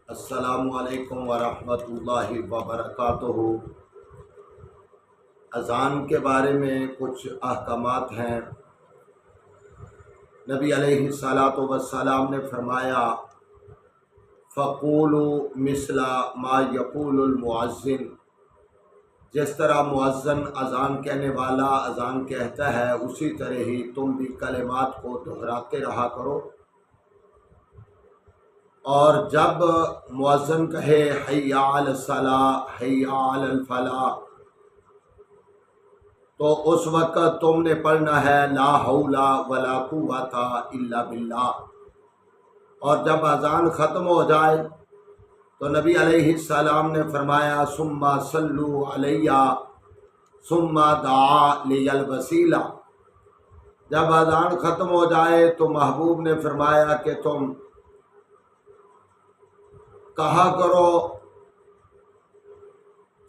السلام علیکم ورحمۃ اللہ وبرکاتہ۔ اذان کے بارے میں کچھ احکامات ہیں۔ نبی علیہ الصلاۃ والسلام نے فرمایا فقولوا مثل ما یقول المؤذن، جس طرح مؤذن اذان کہنے والا اذان کہتا ہے اسی طرح ہی تم بھی کلمات کو دہراتے رہا کرو، اور جب مؤذن کہے حی علی الصلاۃ حی علی الفلاح تو اس وقت تم نے پڑھنا ہے لا حول ولا قوت الا باللہ، اور جب اذان ختم ہو جائے تو نبی علیہ السلام نے فرمایا ثم صلوا علی ثم دعا لی الوسیلہ۔ جب اذان ختم ہو جائے تو محبوب نے فرمایا کہ تم کہا کرو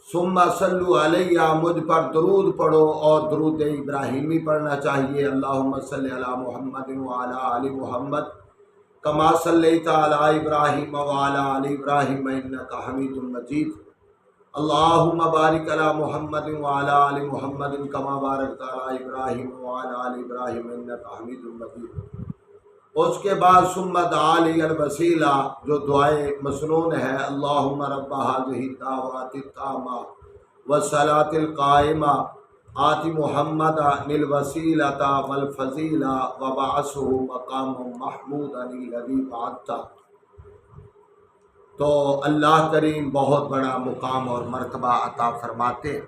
ثم صلوا علی، مجھ پر درود پڑھو، اور درود ابراہیمی پڑھنا چاہیے، اللہم صلی علی محمد وعلی آل محمد کما صلیت علی ابراہیم وعلی آل ابراہیم انک حمید مجید، اللہم بارک علی محمد وعلی آل محمد کما بارکت علی ابراہیم وعلی آل ابراہیم انک حمید مجید۔ اس کے بعد ثم دعا لی الوسیلہ، جو دعائے مسنون ہے، اللہم رب هذه الدعوات التامہ والصلاة القائمہ آت محمد الوسیلۃ والفضیلہ وبعثہ مقام محمودا الذی وعدتہ۔ تو اللہ کریم بہت بڑا مقام اور مرتبہ عطا فرماتے